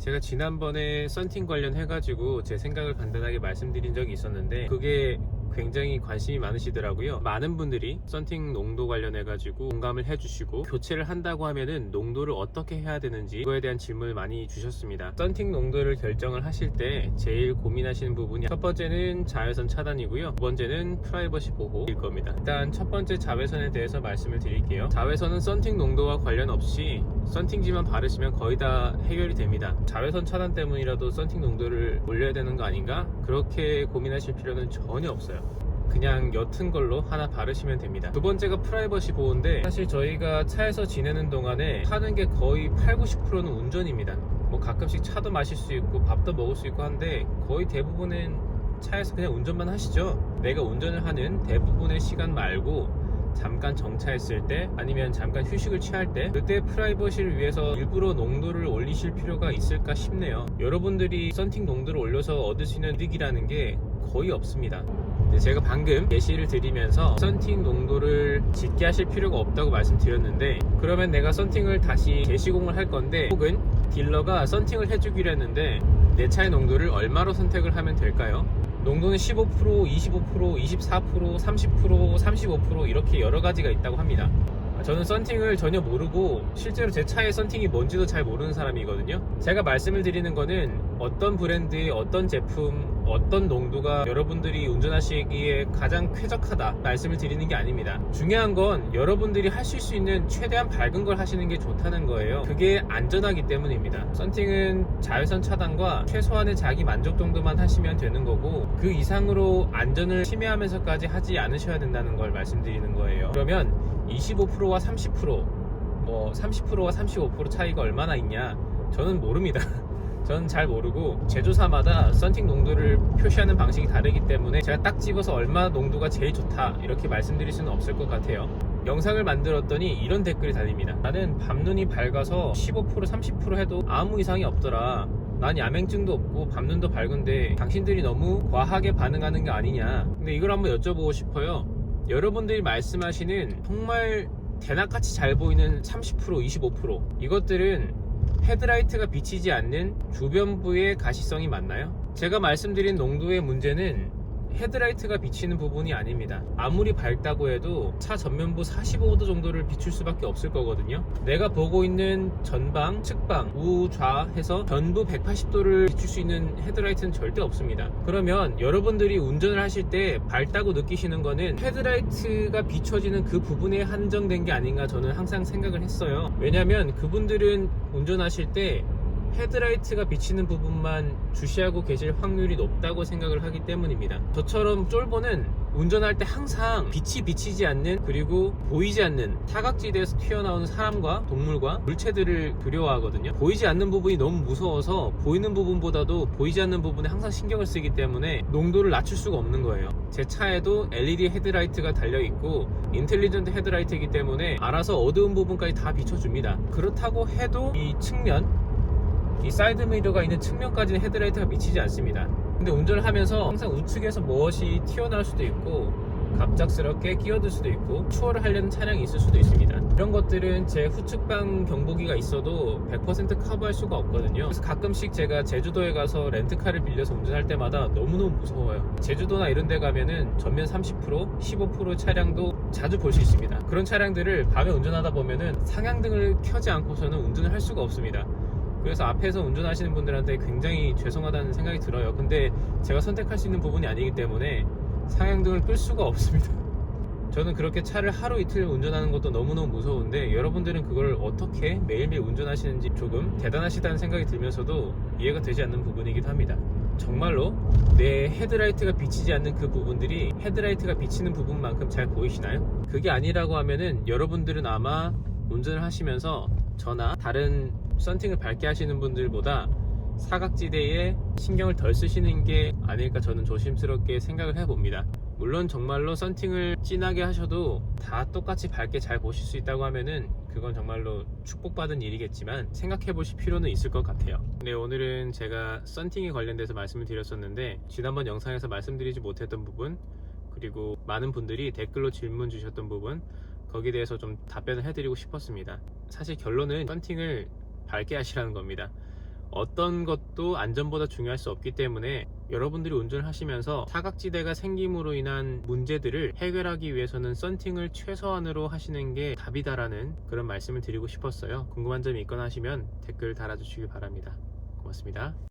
제가 지난번에 썬팅 관련해가지고 제 생각을 간단하게 말씀드린 적이 있었는데 그게 굉장히 관심이 많으시더라고요. 많은 분들이 썬팅 농도 관련해가지고 공감을 해주시고 교체를 한다고 하면은 농도를 어떻게 해야 되는지 그거에 대한 질문을 많이 주셨습니다. 썬팅 농도를 결정을 하실 때 제일 고민하시는 부분이 첫 번째는 자외선 차단이고요, 두 번째는 프라이버시 보호일 겁니다. 일단 첫 번째 자외선에 대해서 말씀을 드릴게요. 자외선은 썬팅 농도와 관련 없이 썬팅지만 바르시면 거의 다 해결이 됩니다. 자외선 차단 때문이라도 썬팅 농도를 올려야 되는 거 아닌가? 그렇게 고민하실 필요는 전혀 없어요. 그냥 옅은 걸로 하나 바르시면 됩니다. 두 번째가 프라이버시 보호인데, 사실 저희가 차에서 지내는 동안에 하는 게 거의 80-90%는 운전입니다. 뭐 가끔씩 차도 마실 수 있고 밥도 먹을 수 있고 한데 거의 대부분은 차에서 그냥 운전만 하시죠. 내가 운전을 하는 대부분의 시간 말고 잠깐 정차했을 때 아니면 잠깐 휴식을 취할 때, 그때 프라이버시를 위해서 일부러 농도를 올리실 필요가 있을까 싶네요. 여러분들이 썬팅 농도를 올려서 얻을 수 있는 이득이라는 게 거의 없습니다. 제가 방금 예시를 드리면서 썬팅 농도를 짙게 하실 필요가 없다고 말씀드렸는데, 그러면 내가 썬팅을 다시 재시공을 할 건데, 혹은 딜러가 썬팅을 해주기로 했는데 내 차의 농도를 얼마로 선택을 하면 될까요? 농도는 15%, 25%, 24%, 30%, 35% 이렇게 여러 가지가 있다고 합니다. 저는 썬팅을 전혀 모르고 실제로 제 차의 썬팅이 뭔지도 잘 모르는 사람이거든요. 제가 말씀을 드리는 거는 어떤 브랜드의 어떤 제품, 어떤 농도가 여러분들이 운전하시기에 가장 쾌적하다 말씀을 드리는 게 아닙니다. 중요한 건 여러분들이 하실 수 있는 최대한 밝은 걸 하시는 게 좋다는 거예요. 그게 안전하기 때문입니다. 썬팅은 자외선 차단과 최소한의 자기 만족 정도만 하시면 되는 거고, 그 이상으로 안전을 침해하면서까지 하지 않으셔야 된다는 걸 말씀드리는 거예요. 그러면 25%와 30%, 뭐 30%와 35% 차이가 얼마나 있냐? 저는 모릅니다. 저는 잘 모르고 제조사마다 썬팅 농도를 표시하는 방식이 다르기 때문에 제가 딱 집어서 얼마 농도가 제일 좋다 이렇게 말씀드릴 수는 없을 것 같아요. 영상을 만들었더니 이런 댓글이 달립니다. 나는 밤눈이 밝아서 15% 30% 해도 아무 이상이 없더라. 난 야맹증도 없고 밤눈도 밝은데 당신들이 너무 과하게 반응하는 게 아니냐. 근데 이걸 한번 여쭤보고 싶어요. 여러분들이 말씀하시는 정말 대낮같이 잘 보이는 30%, 25% 이것들은 헤드라이트가 비치지 않는 주변부의 가시성이 맞나요? 제가 말씀드린 농도의 문제는 헤드라이트가 비치는 부분이 아닙니다. 아무리 밝다고 해도 차 전면부 45도 정도를 비출 수밖에 없을 거거든요. 내가 보고 있는 전방, 측방, 우, 좌 해서 전부 180도를 비출 수 있는 헤드라이트는 절대 없습니다. 그러면 여러분들이 운전을 하실 때 밝다고 느끼시는 거는 헤드라이트가 비춰지는 그 부분에 한정된 게 아닌가 저는 항상 생각을 했어요. 왜냐면 그분들은 운전하실 때 헤드라이트가 비치는 부분만 주시하고 계실 확률이 높다고 생각을 하기 때문입니다. 저처럼 쫄보는 운전할 때 항상 빛이 비치지 않는, 그리고 보이지 않는 사각지대에서 튀어나오는 사람과 동물과 물체들을 두려워하거든요. 보이지 않는 부분이 너무 무서워서 보이는 부분보다도 보이지 않는 부분에 항상 신경을 쓰기 때문에 농도를 낮출 수가 없는 거예요. 제 차에도 LED 헤드라이트가 달려있고 인텔리전트 헤드라이트이기 때문에 알아서 어두운 부분까지 다 비춰줍니다. 그렇다고 해도 이 측면, 이 사이드미러가 있는 측면까지는 헤드라이트가 비치지 않습니다. 근데 운전을 하면서 항상 우측에서 무엇이 튀어나올 수도 있고 갑작스럽게 끼어들 수도 있고 추월을 하려는 차량이 있을 수도 있습니다. 이런 것들은 제 후측방 경보기가 있어도 100% 커버할 수가 없거든요. 그래서 가끔씩 제가 제주도에 가서 렌트카를 빌려서 운전할 때마다 너무너무 무서워요. 제주도나 이런 데 가면은 전면 30%, 15% 차량도 자주 볼 수 있습니다. 그런 차량들을 밤에 운전하다 보면은 상향등을 켜지 않고서는 운전을 할 수가 없습니다. 그래서 앞에서 운전하시는 분들한테 굉장히 죄송하다는 생각이 들어요. 근데 제가 선택할 수 있는 부분이 아니기 때문에 상향등을 끌 수가 없습니다. 저는 그렇게 차를 하루 이틀 운전하는 것도 너무너무 무서운데 여러분들은 그걸 어떻게 매일매일 운전하시는지 조금 대단하시다는 생각이 들면서도 이해가 되지 않는 부분이기도 합니다. 정말로 내 헤드라이트가 비치지 않는 그 부분들이 헤드라이트가 비치는 부분만큼 잘 보이시나요? 그게 아니라고 하면은 여러분들은 아마 운전을 하시면서 저나 다른 썬팅을 밝게 하시는 분들보다 사각지대에 신경을 덜 쓰시는 게 아닐까 저는 조심스럽게 생각을 해봅니다. 물론 정말로 썬팅을 진하게 하셔도 다 똑같이 밝게 잘 보실 수 있다고 하면은 그건 정말로 축복받은 일이겠지만 생각해 보실 필요는 있을 것 같아요. 네, 오늘은 제가 썬팅에 관련돼서 말씀을 드렸었는데 지난번 영상에서 말씀드리지 못했던 부분, 그리고 많은 분들이 댓글로 질문 주셨던 부분, 거기에 대해서 좀 답변을 해드리고 싶었습니다. 사실 결론은 썬팅을 밝게 하시라는 겁니다. 어떤 것도 안전보다 중요할 수 없기 때문에 여러분들이 운전을 하시면서 사각지대가 생김으로 인한 문제들을 해결하기 위해서는 썬팅을 최소한으로 하시는 게 답이다라는 그런 말씀을 드리고 싶었어요. 궁금한 점이 있거나 하시면 댓글 달아주시기 바랍니다. 고맙습니다.